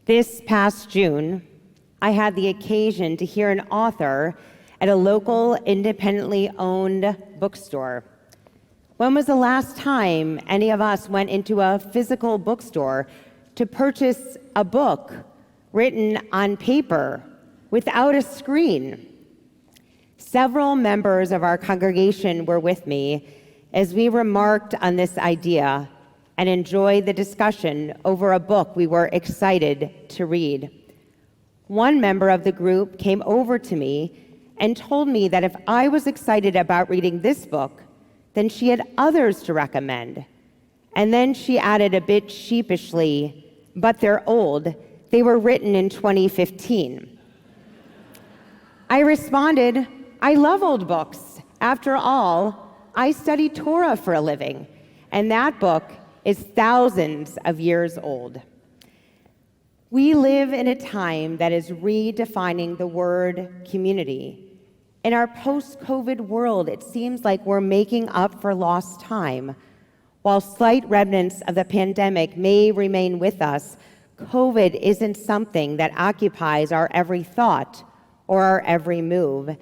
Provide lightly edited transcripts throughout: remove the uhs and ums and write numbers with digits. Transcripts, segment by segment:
This past June, I had the occasion to hear an author at a local independently owned bookstore. When was the last time any of us went into a physical bookstore to purchase a book written on paper without a screen? Several members of our congregation were with me as we remarked on this idea and enjoyed the discussion over a book we were excited to read. One member of the group came over to me and told me that if I was excited about reading this book, then she had others to recommend. And then she added a bit sheepishly, "But they're old. They were written in 2015. I responded, "I love old books. After all, I study Torah for a living, and that book is thousands of years old." We live in a time that is redefining the word community. In our post-COVID world, it seems like we're making up for lost time. While slight remnants of the pandemic may remain with us, COVID isn't something that occupies our every thought or our every move.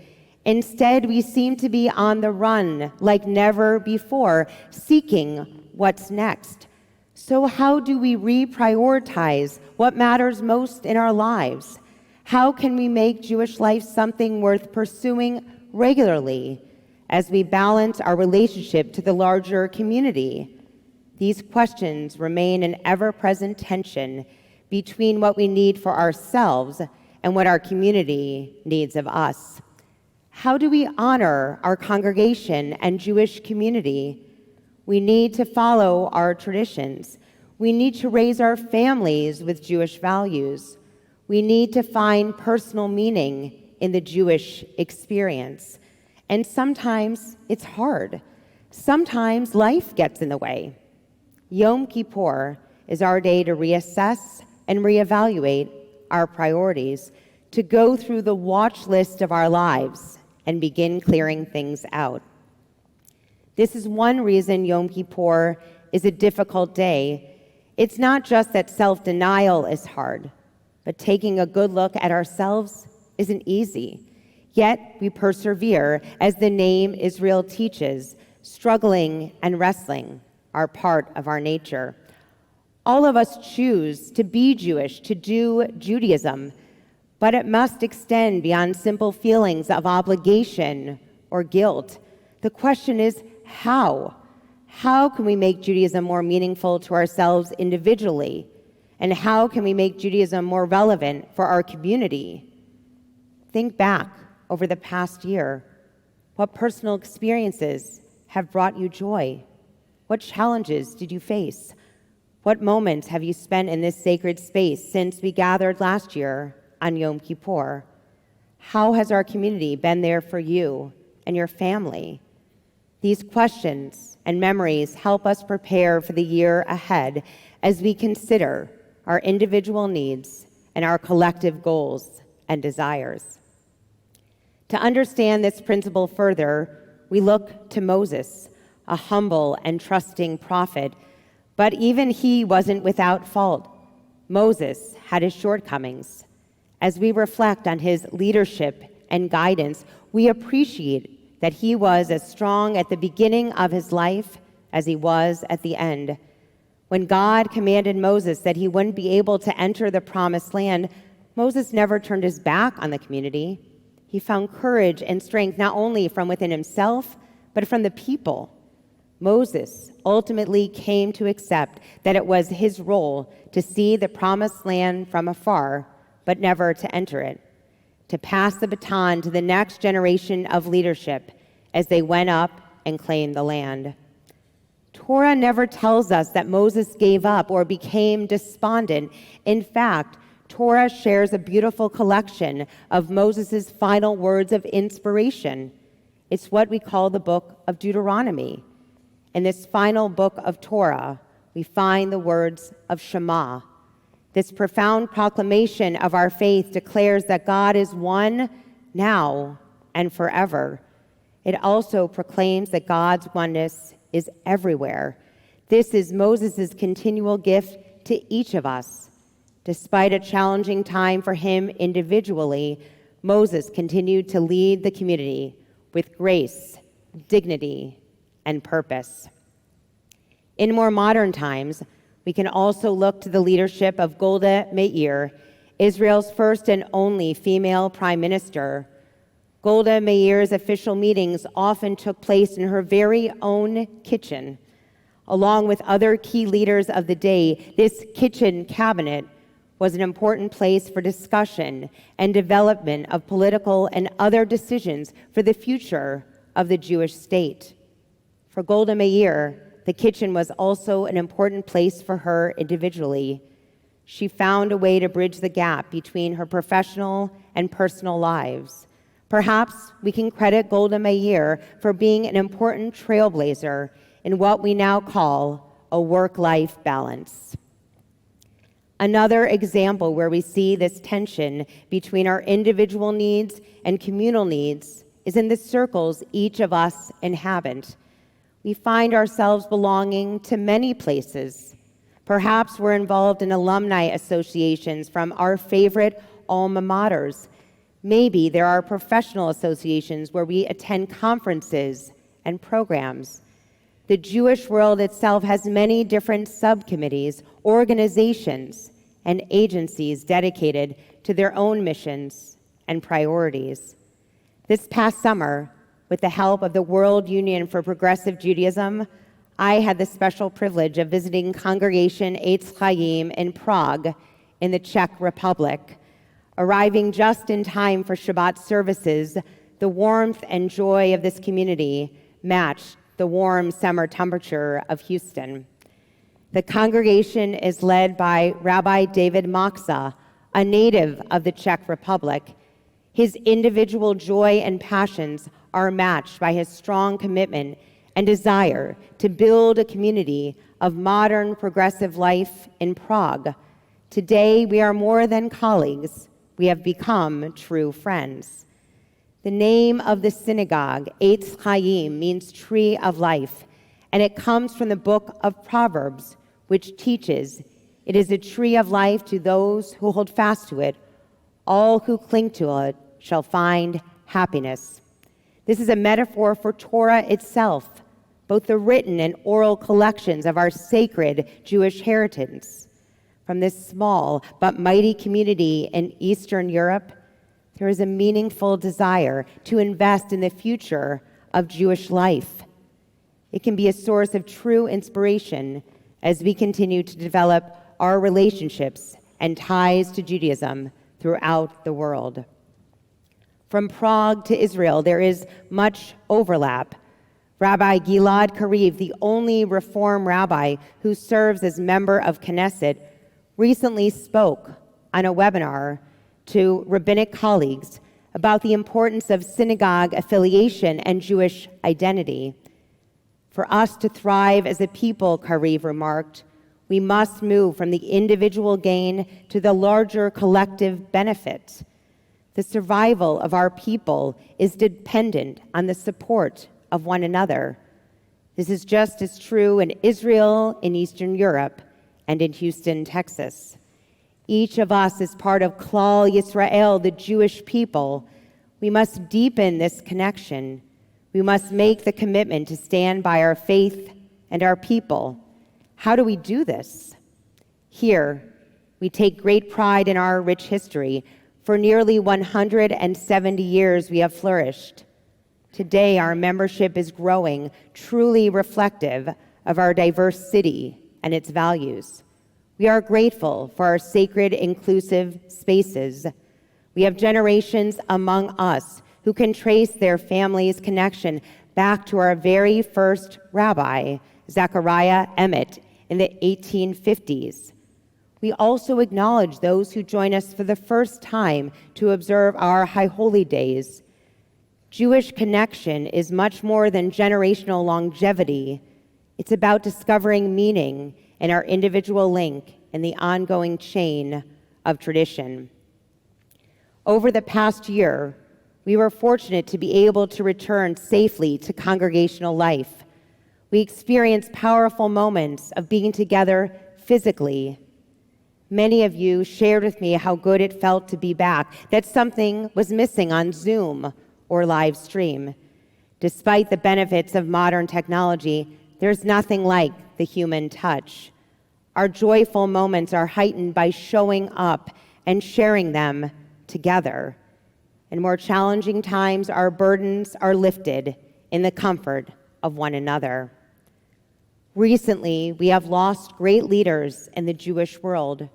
Instead, we seem to be on the run like never before, seeking what's next. So how do we reprioritize what matters most in our lives? How can we make Jewish life something worth pursuing regularly as we balance our relationship to the larger community? These questions remain an ever-present tension between what we need for ourselves and what our community needs of us. How do we honor our congregation and Jewish community? We need to follow our traditions. We need to raise our families with Jewish values. We need to find personal meaning in the Jewish experience. And sometimes it's hard. Sometimes life gets in the way. Yom Kippur is our day to reassess and reevaluate our priorities, to go through the watch list of our lives and begin clearing things out. This is one reason Yom Kippur is a difficult day. It's not just that self-denial is hard, but taking a good look at ourselves isn't easy. Yet we persevere, as the name Israel teaches. Struggling and wrestling are part of our nature. All of us choose to be Jewish, to do Judaism, but it must extend beyond simple feelings of obligation or guilt. The question is, how? How can we make Judaism more meaningful to ourselves individually? And how can we make Judaism more relevant for our community? Think back over the past year. What personal experiences have brought you joy? What challenges did you face? What moments have you spent in this sacred space since we gathered last year on Yom Kippur? How has our community been there for you and your family? These questions and memories help us prepare for the year ahead as we consider our individual needs and our collective goals and desires. To understand this principle further, we look to Moses, a humble and trusting prophet, but even he wasn't without fault. Moses had his shortcomings. As we reflect on his leadership and guidance, we appreciate that he was as strong at the beginning of his life as he was at the end. When God commanded Moses that he wouldn't be able to enter the promised land, Moses never turned his back on the community. He found courage and strength not only from within himself, but from the people. Moses ultimately came to accept that it was his role to see the promised land from afar, but never to enter it, to pass the baton to the next generation of leadership as they went up and claimed the land. Torah never tells us that Moses gave up or became despondent. In fact, Torah shares a beautiful collection of Moses' final words of inspiration. It's what we call the book of Deuteronomy. In this final book of Torah, we find the words of Shema. This profound proclamation of our faith declares that God is one now and forever. It also proclaims that God's oneness is everywhere. This is Moses' continual gift to each of us. Despite a challenging time for him individually, Moses continued to lead the community with grace, dignity, and purpose. In more modern times, we can also look to the leadership of Golda Meir, Israel's first and only female prime minister. Golda Meir's official meetings often took place in her very own kitchen. Along with other key leaders of the day, this kitchen cabinet was an important place for discussion and development of political and other decisions for the future of the Jewish state. For Golda Meir, the kitchen was also an important place for her individually. She found a way to bridge the gap between her professional and personal lives. Perhaps we can credit Golda Meir for being an important trailblazer in what we now call a work-life balance. Another example where we see this tension between our individual needs and communal needs is in the circles each of us inhabit. We find ourselves belonging to many places. Perhaps we're involved in alumni associations from our favorite alma maters. Maybe there are professional associations where we attend conferences and programs. The Jewish world itself has many different subcommittees, organizations, and agencies dedicated to their own missions and priorities. This past summer, with the help of the World Union for Progressive Judaism, I had the special privilege of visiting Congregation Eitz Chaim in Prague in the Czech Republic. Arriving just in time for Shabbat services, the warmth and joy of this community matched the warm summer temperature of Houston. The congregation is led by Rabbi David Maksa, a native of the Czech Republic. His individual joy and passions are matched by his strong commitment and desire to build a community of modern progressive life in Prague. Today, we are more than colleagues. We have become true friends. The name of the synagogue, Eitz Chaim, means tree of life, and it comes from the book of Proverbs, which teaches, "It is a tree of life to those who hold fast to it. All who cling to it shall find happiness." This is a metaphor for Torah itself, both the written and oral collections of our sacred Jewish heritage. From this small but mighty community in Eastern Europe, there is a meaningful desire to invest in the future of Jewish life. It can be a source of true inspiration as we continue to develop our relationships and ties to Judaism throughout the world. From Prague to Israel, there is much overlap. Rabbi Gilad Kariv, the only Reform rabbi who serves as member of Knesset, recently spoke on a webinar to rabbinic colleagues about the importance of synagogue affiliation and Jewish identity. For us to thrive as a people, Kariv remarked, we must move from the individual gain to the larger collective benefit. The survival of our people is dependent on the support of one another. This is just as true in Israel, in Eastern Europe, and in Houston, Texas. Each of us is part of Klal Yisrael, the Jewish people. We must deepen this connection. We must make the commitment to stand by our faith and our people. How do we do this? Here, we take great pride in our rich history. For nearly 170 years, we have flourished. Today, our membership is growing, truly reflective of our diverse city and its values. We are grateful for our sacred, inclusive spaces. We have generations among us who can trace their family's connection back to our very first rabbi, Zechariah Emmett, in the 1850s. We also acknowledge those who join us for the first time to observe our High Holy Days. Jewish connection is much more than generational longevity. It's about discovering meaning in our individual link in the ongoing chain of tradition. Over the past year, we were fortunate to be able to return safely to congregational life. We experienced powerful moments of being together physically. Many of you shared with me how good it felt to be back, that something was missing on Zoom or live stream. Despite the benefits of modern technology, there's nothing like the human touch. Our joyful moments are heightened by showing up and sharing them together. In more challenging times, our burdens are lifted in the comfort of one another. Recently, we have lost great leaders in the Jewish world.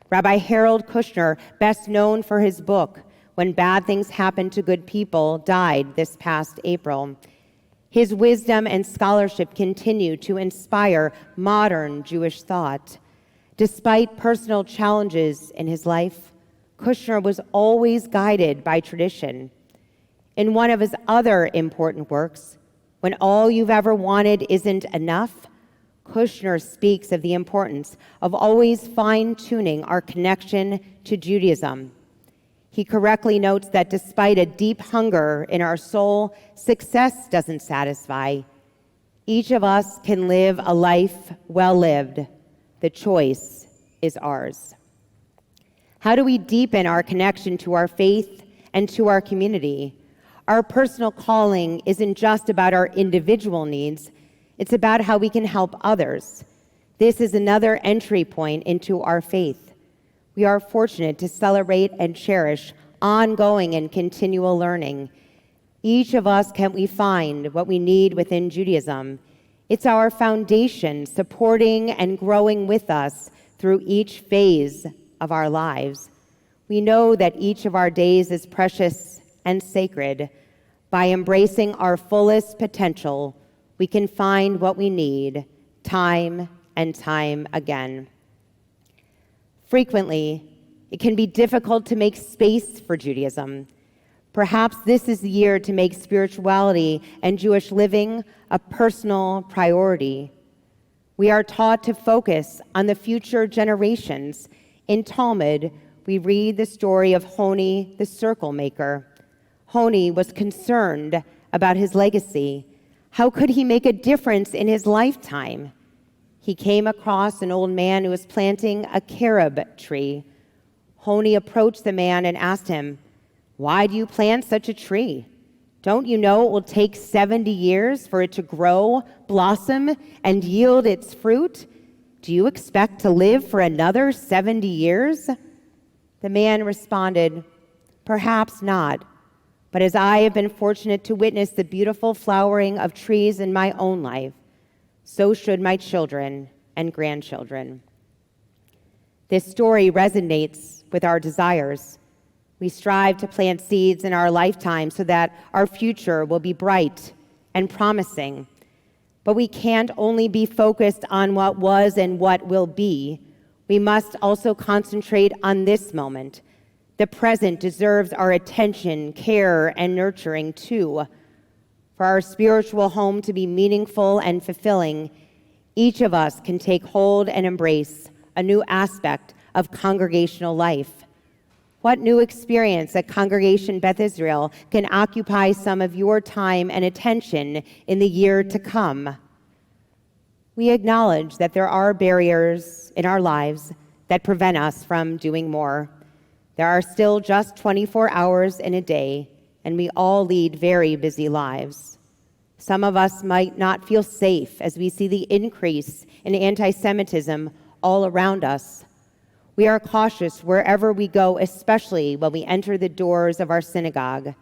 Rabbi Harold Kushner, best known for his book, When Bad Things Happen to Good People, died this past April. His wisdom and scholarship continue to inspire modern Jewish thought. Despite personal challenges in his life, Kushner was always guided by tradition. In one of his other important works, When All You've Ever Wanted Isn't Enough, Kushner speaks of the importance of always fine-tuning our connection to Judaism. He correctly notes that despite a deep hunger in our soul, success doesn't satisfy. Each of us can live a life well lived. The choice is ours. How do we deepen our connection to our faith and to our community? Our personal calling isn't just about our individual needs. It's about how we can help others. This is another entry point into our faith. We are fortunate to celebrate and cherish ongoing and continual learning. Each of us can we find what we need within Judaism. It's our foundation supporting and growing with us through each phase of our lives. We know that each of our days is precious and sacred. By embracing our fullest potential, we can find what we need time and time again. Frequently, it can be difficult to make space for Judaism. Perhaps this is the year to make spirituality and Jewish living a personal priority. We are taught to focus on the future generations. In Talmud, we read the story of Honi, the circle maker. Honi was concerned about his legacy. How could he make a difference in his lifetime? He came across an old man who was planting a carob tree. Honi approached the man and asked him, "Why do you plant such a tree? Don't you know it will take 70 years for it to grow, blossom, and yield its fruit? Do you expect to live for another 70 years? The man responded, "Perhaps not. But as I have been fortunate to witness the beautiful flowering of trees in my own life, so should my children and grandchildren." This story resonates with our desires. We strive to plant seeds in our lifetime so that our future will be bright and promising. But we can't only be focused on what was and what will be. We must also concentrate on this moment. The present deserves our attention, care, and nurturing too. For our spiritual home to be meaningful and fulfilling, each of us can take hold and embrace a new aspect of congregational life. What new experience at Congregation Beth Israel can occupy some of your time and attention in the year to come? We acknowledge that there are barriers in our lives that prevent us from doing more. There are still just 24 hours in a day, and we all lead very busy lives. Some of us might not feel safe as we see the increase in anti-Semitism all around us. We are cautious wherever we go, especially when we enter the doors of our synagogue.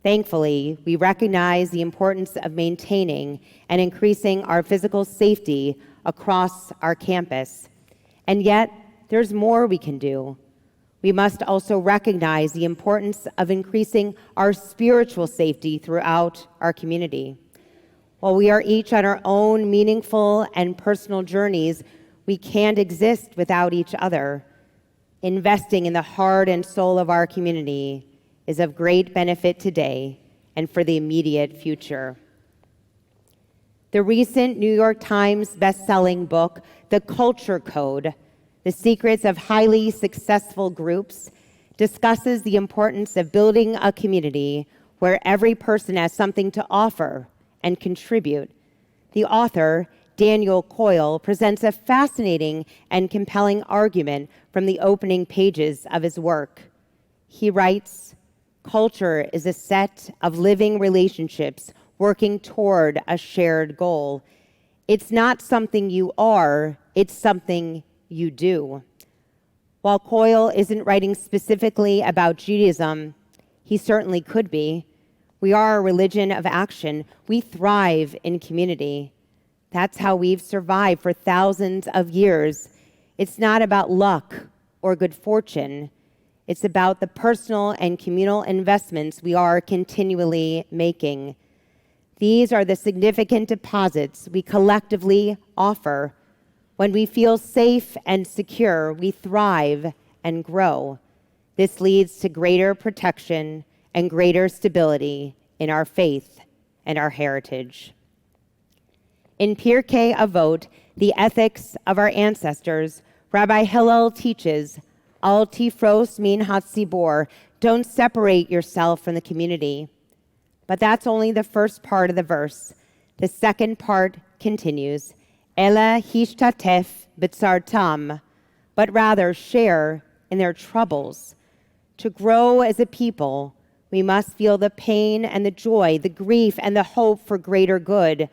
Thankfully, we recognize the importance of maintaining and increasing our physical safety across our campus. And yet, there's more we can do. We must also recognize the importance of increasing our spiritual safety throughout our community. While we are each on our own meaningful and personal journeys, we can't exist without each other. Investing in the heart and soul of our community is of great benefit today and for the immediate future. The recent New York Times best-selling book, The Culture Code: The Secrets of Highly Successful Groups, discusses the importance of building a community where every person has something to offer and contribute. The author, Daniel Coyle presents a fascinating and compelling argument from the opening pages of his work. He writes, "Culture is a set of living relationships working toward a shared goal. It's not something you are, it's something you do." While Coyle isn't writing specifically about Judaism, he certainly could be. We are a religion of action. We thrive in community. That's how we've survived for thousands of years. It's not about luck or good fortune. It's about the personal and communal investments we are continually making. These are the significant deposits we collectively offer. When we feel safe and secure, we thrive and grow. This leads to greater protection and greater stability in our faith and our heritage. In Pirkei Avot, the ethics of our ancestors, Rabbi Hillel teaches, "Al tifros min hatzibor," don't separate yourself from the community. But that's only the first part of the verse. The second part continues, "Ela hishtatef b'tzartam," but rather share in their troubles. To grow as a people, we must feel the pain and the joy, the grief and the hope for greater good.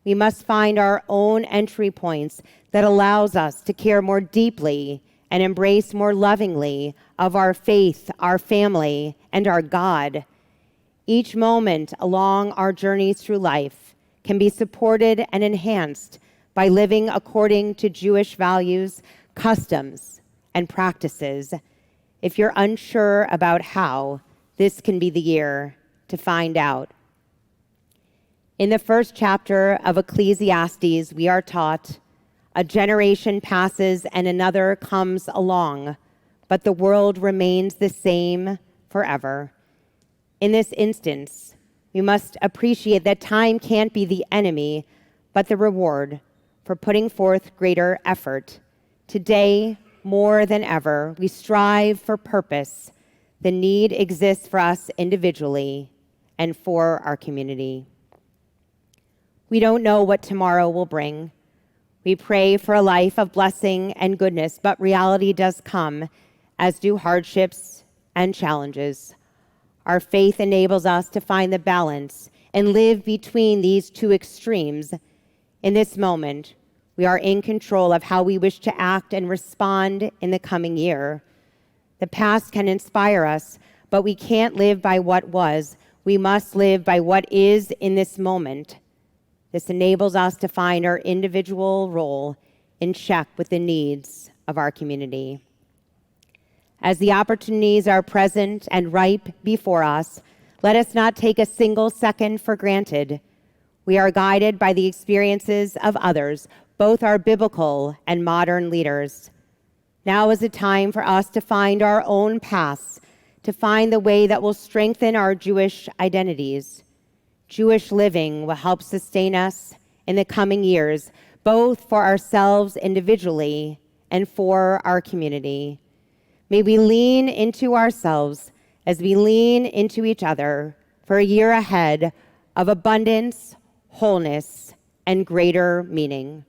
We must find our own entry points that allows us to care more deeply and embrace more lovingly of our faith, our family, and our God. Each moment along our journey through life can be supported and enhanced by living according to Jewish values, customs, and practices. If you're unsure about how, this can be the year to find out. In the first chapter of Ecclesiastes, we are taught, "A generation passes and another comes along, but the world remains the same forever." In this instance, we must appreciate that time can't be the enemy, but the reward for putting forth greater effort. Today, more than ever, we strive for purpose. The need exists for us individually and for our community. We don't know what tomorrow will bring. We pray for a life of blessing and goodness, but reality does come, as do hardships and challenges. Our faith enables us to find the balance and live between these two extremes. In this moment, we are in control of how we wish to act and respond in the coming year. The past can inspire us, but we can't live by what was. We must live by what is in this moment. This enables us to find our individual role in check with the needs of our community. As the opportunities are present and ripe before us, let us not take a single second for granted. We are guided by the experiences of others, both our biblical and modern leaders. Now is a time for us to find our own paths, to find the way that will strengthen our Jewish identities. Jewish living will help sustain us in the coming years, both for ourselves individually and for our community. May we lean into ourselves as we lean into each other for a year ahead of abundance, wholeness, and greater meaning.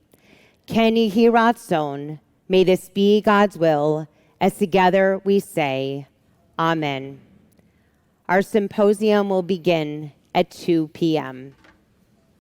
Ken yehi ratzon, may this be God's will, as together we say, Amen. Our symposium will begin at 2 p.m.